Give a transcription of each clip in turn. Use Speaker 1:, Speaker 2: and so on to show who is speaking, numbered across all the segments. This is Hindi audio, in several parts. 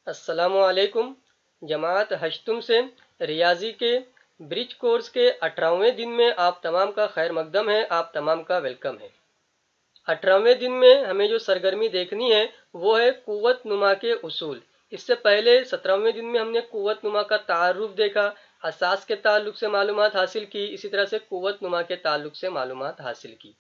Speaker 1: अस्सलामुअलैकुम। जमात हश्तुम से रियाजी के ब्रिज कोर्स के 18वें दिन में आप तमाम का खैर मकदम है, आप तमाम का वेलकम है। 18वें दिन में हमें जो सरगर्मी देखनी है वो है कुव्वत नुमा के उसूल। इससे पहले 17वें दिन में हमने कुव्वत नुमा का तारुफ देखा, असास के ताल्लुक से मालूमात हासिल की, इसी तरह से कुव्वत नुमा के ताल्लुक से मालूमात हासिल की।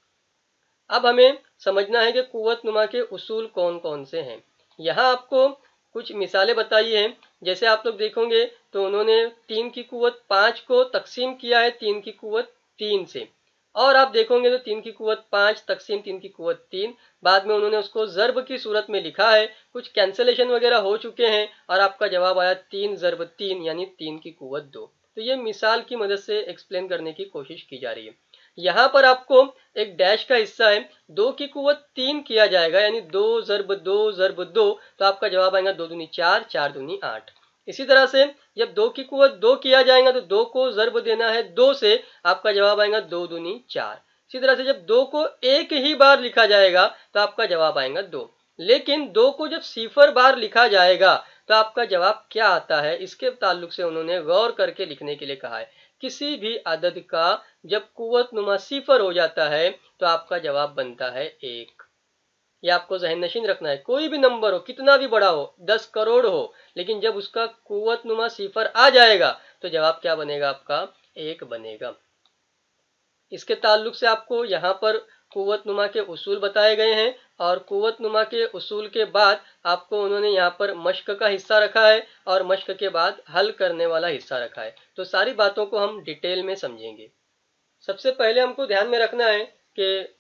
Speaker 1: अब हमें समझना है कि कुव्वत नुमा के उसूल कौन कौन से हैं। यहाँ आपको कुछ मिसालें बताई हैं। जैसे आप लोग देखोगे तो उन्होंने 3 की कुव्वत 5 को तकसीम किया है 3 की कुव्वत 3 से, और आप देखोगे तो 3 की कुव्वत 5 तकसीम 3 की कुव्वत 3, बाद में उन्होंने उसको ज़र्ब की सूरत में लिखा है। कुछ कैंसलेशन वगैरह हो चुके हैं और आपका जवाब आया 3 ज़र्ब 3 यानी 3 की कुव्वत 2। तो ये मिसाल की मदद से एक्सप्लेन करने की कोशिश की जा रही है। यहाँ पर आपको एक डैश का हिस्सा है, 2 की कुव्वत 3 किया जाएगा यानी 2 ज़र्ब 2 ज़र्ब 2, तो आपका जवाब आएगा 2 दूनी 4, 4 दूनी 8। इसी तरह से जब 2 की कुव्वत 2 किया जाएगा तो 2 को ज़र्ब देना है 2 से, आपका जवाब आएगा 2 दूनी 4। इसी तरह से जब 2 को एक ही बार लिखा जाएगा तो आपका जवाब आएगा 2। लेकिन 2 को जब सिफर बार लिखा जाएगा तो आपका जवाब क्या आता है, इसके ताल्लुक से उन्होंने गौर करके लिखने के लिए कहा है। किसी भी अदद का जब कुव्वत नुमा सिफर हो जाता है तो आपका जवाब बनता है 1। ये आपको ज़हन नशीन रखना है। कोई भी नंबर हो, कितना भी बड़ा हो, 10 करोड़ हो, लेकिन जब उसका कुव्वत नुमा सिफर आ जाएगा तो जवाब क्या बनेगा, आपका 1 बनेगा। इसके ताल्लुक से आपको यहाँ पर कुव्वत नुमा के उसूल बताए गए हैं, और कुव्वत नुमा के उसूल के बाद आपको उन्होंने यहाँ पर मश्क का हिस्सा रखा है और मश्क के बाद हल करने वाला हिस्सा रखा है। तो सारी बातों को हम डिटेल में समझेंगे। सबसे पहले हमको ध्यान में रखना है कि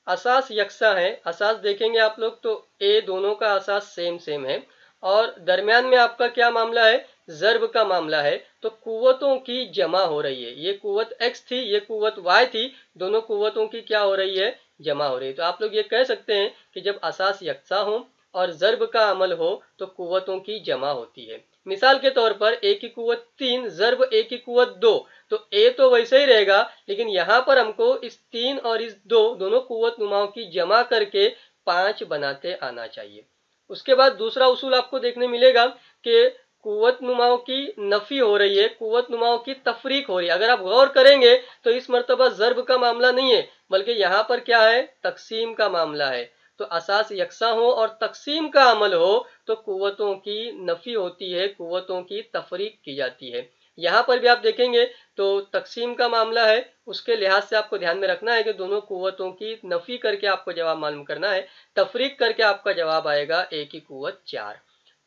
Speaker 1: असास यकसा है। असास देखेंगे आप लोग तो ए दोनों का असास सेम सेम है, और दरमियान में आपका क्या मामला है, ज़र्ब का मामला है। तो कुव्वतों की जमा हो रही है। ये कुव्वत x थी, ये कुव्वत y थी, दोनों कुव्वतों की क्या हो रही है, जमा हो रही है। तो आप लोग ये कह सकते हैं कि जब असास यकसा हो और ज़र्ब का अमल हो तो कुव्वतों की जमा होती है। मिसाल के तौर पर ए की कुव्वत 3 ज़र्ब ए की कुव्वत 2, तो ए तो वैसे ही रहेगा, लेकिन यहाँ पर हमको इस 3 और इस 2 दोनों कुव्वत नुमाओं की जमा करके 5 बनाते आना चाहिए। उसके बाद दूसरा उसूल आपको देखने मिलेगा कि कुव्वत नुमाओं की नफी हो रही है, कुव्वत नुमाओं की तफरीक हो रही है। अगर आप गौर करेंगे तो इस मर्तबा ज़र्ब का मामला नहीं है, बल्कि यहाँ पर क्या है, तकसीम का मामला है। तो असास यकसा हो और तकसीम का अमल हो तो कुव्वतों की नफी होती है, कुव्वतों की तफरीक की जाती है। यहाँ पर भी आप देखेंगे तो तकसीम का मामला है, उसके लिहाज से आपको ध्यान में रखना है कि दोनों कुव्वतों की नफी करके आपको जवाब मालूम करना है, तफरीक करके आपका जवाब आएगा ए की कुव्वत 4।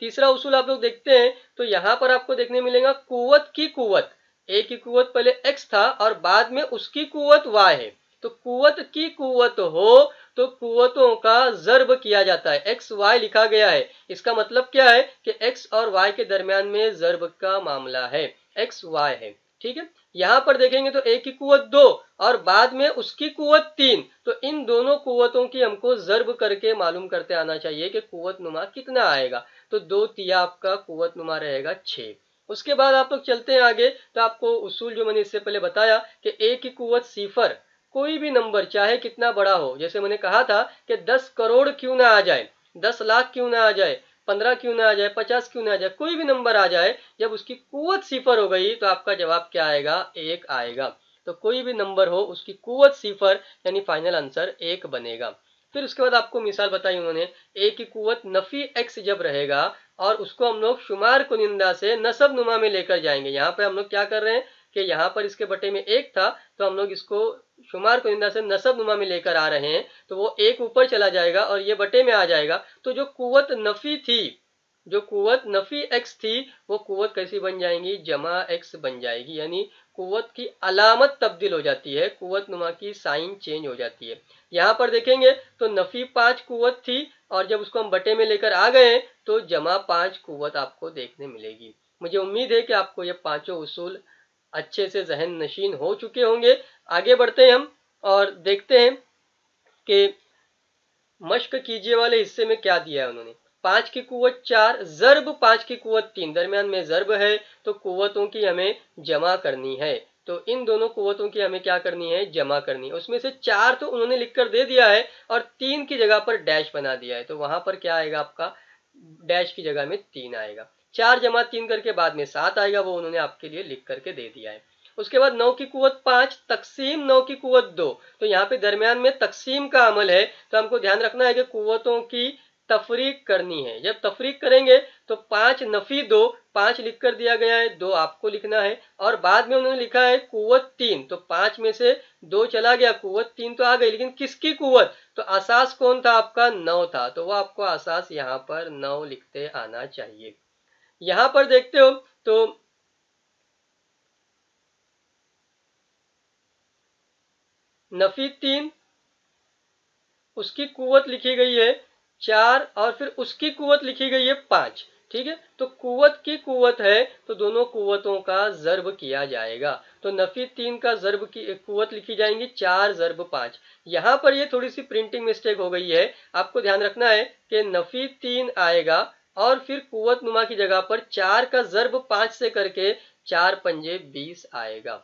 Speaker 1: तीसरा उसूल आप लोग देखते हैं तो यहाँ पर आपको देखने मिलेगा कुव्वत की कुव्वत, ए की कुव्वत पहले x था और बाद में उसकी कुव्वत y है। तो कुव्वत की कुव्वत हो तो कुव्वतों का ज़र्ब किया जाता है, x y लिखा गया है। इसका मतलब क्या है कि x और y के दरमियान में ज़र्ब का मामला है, x y है। ठीक है, यहाँ पर देखेंगे तो a की कुव्वत 2 और बाद में उसकी कुव्वत 3, तो इन दोनों कुव्वतों की हमको ज़र्ब करके मालूम करते आना चाहिए कि कुव्वत नुमा कितना आएगा। तो 2 तिया आपका कुव्वत नुमा रहेगा 6। उसके बाद आप लोग चलते हैं आगे तो आपको उसूल जो मैंने इससे पहले बताया कि a की कुव्वत सिफर, कोई भी नंबर चाहे कितना बड़ा हो, जैसे मैंने कहा था कि 10 करोड़ क्यों ना आ जाए, 10 लाख क्यों ना आ जाए, 15 क्यों ना आ जाए, 50 क्यों ना आ जाए, कोई भी नंबर आ जाए, जब उसकी कुव्वत सिफर हो गई तो आपका जवाब क्या आएगा, 1 आएगा। तो कोई भी नंबर हो उसकी कुव्वत सिफर यानी फाइनल आंसर 1 बनेगा। फिर उसके बाद आपको मिसाल बताई उन्होंने, ए की कुव्वत नफी x जब रहेगा और उसको हम लोग शुमार कुनिंदा से नसब नुमा में लेकर जाएंगे। यहाँ पे हम लोग क्या कर रहे हैं कि यहाँ पर इसके बटे में 1 था तो हम लोग इसको शुमार कुनिंदा से नसब नुमा में लेकर आ रहे हैं, तो वो 1 ऊपर चला जाएगा और ये बटे में आ जाएगा। तो जो कुव्वत नफी थी, जो कुव्वत नफी x थी, वो कुव्वत कैसी बन जाएंगी, जमा x बन जाएगी, यानी कुव्वत की अलामत तब्दील हो जाती है, कुव्वत नुमा की साइन चेंज हो जाती है। यहाँ पर देखेंगे तो नफी 5 कुव्वत थी और जब उसको हम बटे में लेकर आ गए तो जमा 5 कुव्वत आपको देखने मिलेगी। मुझे उम्मीद है कि आपको ये पांचों उसूल अच्छे से जहन नशीन हो चुके होंगे। आगे बढ़ते हैं हम और देखते हैं कि मश्क कीजिए वाले हिस्से में क्या दिया है उन्होंने। 5 की कुव्वत 4 ज़र्ब 5 की कुव्वत 3, दरमियान में ज़र्ब है तो कुव्वतों की हमें जमा करनी है। तो इन दोनों कुव्वतों की हमें क्या करनी है, जमा करनी है। उसमें से 4 तो उन्होंने लिखकर दे दिया है और 3 की जगह पर डैश बना दिया है, तो वहां पर क्या आएगा आपका डैश की जगह में 3 आएगा। 4 जमा 3 करके बाद में 7 आएगा, वो उन्होंने आपके लिए लिख करके दे दिया है। उसके बाद 9 की कुव्वत 5 तकसीम 9 की कुव्वत 2। तो यहाँ पे दरमियान में तकसीम का अमल है, तो हमको ध्यान रखना है कि कुव्वतों की तफरीक करनी है। जब तफरीक करेंगे तो 5 नफी 2, 5 लिख कर दिया गया है, 2 आपको लिखना है। और बाद में उन्होंने लिखा है कुव्वत 3, तो 5 में से 2 चला गया, कुव्वत 3 तो आ गई, लेकिन किसकी कुव्वत? तो असास कौन था आपका? 9 था, तो वो आपको असास यहाँ पर 9 लिखते आना चाहिए। यहां पर देखते हो तो नफी 3, उसकी कुव्वत लिखी गई है 4 और फिर उसकी कुव्वत लिखी गई है 5। ठीक है, तो कुव्वत की कुव्वत है तो दोनों कुव्वतों का जर्ब किया जाएगा। तो नफी 3 का जर्ब की कुव्वत लिखी जाएंगी 4 जर्ब 5। यहां पर ये थोड़ी सी प्रिंटिंग मिस्टेक हो गई है, आपको ध्यान रखना है कि नफी 3 आएगा और फिर कुव्वत नुमा की जगह पर 4 का जर्ब 5 से करके 4 पंजे 20 आएगा।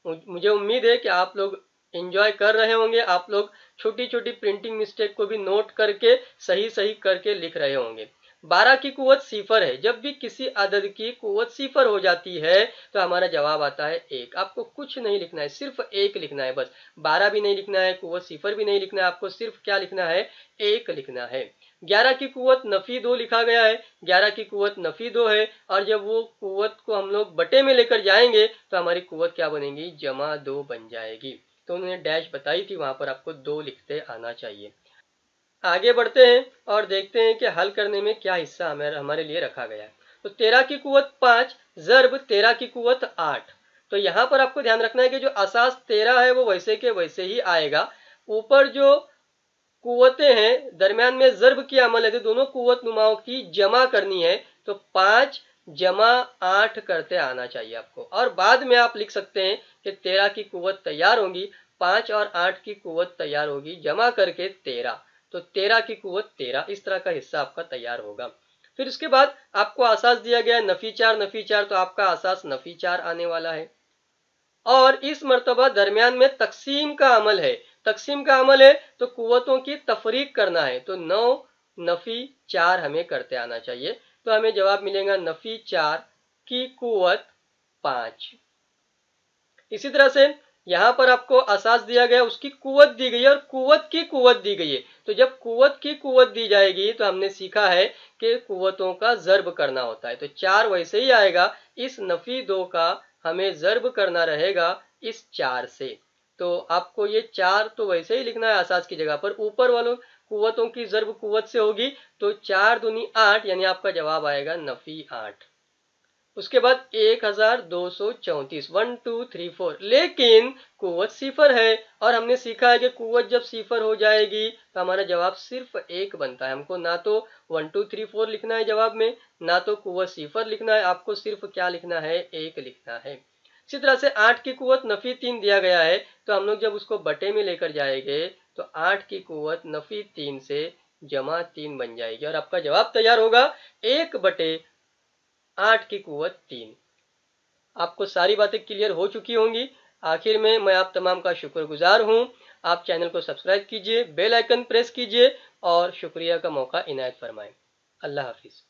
Speaker 1: मुझे उम्मीद है कि आप लोग एंजॉय कर रहे होंगे, आप लोग छोटी छोटी प्रिंटिंग मिस्टेक को भी नोट करके सही सही करके लिख रहे होंगे। 12 की कुव्वत सिफर है, जब भी किसी अदद की कुव्वत सिफर हो जाती है तो हमारा जवाब आता है 1। आपको कुछ नहीं लिखना है, सिर्फ 1 लिखना है बस। 12 भी नहीं लिखना है, कुव्वत सिफर भी नहीं लिखना है, आपको सिर्फ क्या लिखना है? 1 लिखना है। 11 की कुव्वत नफी 2 लिखा गया है, 11 की कुव्वत नफी 2 है, और जब वो कुव्वत को हम लोग बटे में लेकर जाएंगे तो हमारी कुव्वत क्या बनेगी? जमा 2 बन जाएगी। तो उन्होंने डैश बताई थी, वहां पर आपको 2 लिखते आना चाहिए। आगे बढ़ते हैं और देखते हैं कि हल करने में क्या हिस्सा हमारे लिए रखा गया है। तो 13 की कुव्वत 5 जर्ब 13 की कुव्वत 8। तो यहां पर आपको ध्यान रखना है कि जो असास 13 है वो वैसे के वैसे ही आएगा। ऊपर जो कुव्वतें हैं दरमियान में जर्ब की अमल है, तो दोनों कुव्वत नुमाओं की जमा करनी है, तो 5 जमा 8 करते आना चाहिए आपको। और बाद में आप लिख सकते हैं कि 13 की कुव्वत तैयार होगी, 5 और 8 की कुव्वत तैयार होगी, जमा करके 13। तो 13 की कुव्वत 13, इस तरह का हिस्सा आपका तैयार होगा। फिर उसके बाद आपको असास दिया गया है नफी 4 नफी 4, तो आपका असास नफी 4 आने वाला है। और इस मर्तबा दरमियान में तकसीम का अमल है। तकसीम का अमल है तो कुव्वतों की तफरीक करना है, तो 9 नफी 4 हमें करते आना चाहिए। तो हमें जवाब मिलेगा नफी 4 की कुव्वत 5। इसी तरह से यहां पर आपको असास दिया गया, उसकी कुव्वत दी गई है और कुव्वत की कुव्वत दी गई है। तो जब कुव्वत की कुव्वत दी जाएगी तो हमने सीखा है कि कुव्वतों का जर्ब करना होता है, तो 4 वैसे ही आएगा, इस नफी 2 का हमें जर्ब करना रहेगा इस 4 से। तो आपको ये 4 तो वैसे ही लिखना है असास की जगह पर, ऊपर वालों कुव्वतों की जर्ब कुव्वत से होगी, तो 4 दूनी 8, यानी आपका जवाब आएगा नफी 8। उसके बाद 1234, 1 2 3 4, लेकिन कुव्वत सिफर है और हमने सीखा है कि कुव्वत जब सिफर हो जाएगी तो हमारा जवाब सिर्फ 1 बनता है। हमको ना तो 1 2 3 4 लिखना है जवाब में, ना तो कुव्वत सिफर लिखना है, आपको सिर्फ क्या लिखना है? 1 लिखना है। इसी तरह से 8 की कुव्वत नफी 3 दिया गया है, तो हम लोग जब उसको बटे में लेकर जाएंगे तो 8 की कुव्वत नफी 3 से जमा 3 बन जाएगी और आपका जवाब तैयार होगा 1 बटे 8 की कुव्वत 3। आपको सारी बातें क्लियर हो चुकी होंगी। आखिर में मैं आप तमाम का शुक्रगुजार हूं। आप चैनल को सब्सक्राइब कीजिए, बेल आइकन प्रेस कीजिए और शुक्रिया का मौका इनायत फरमाएं। अल्लाह हाफिज।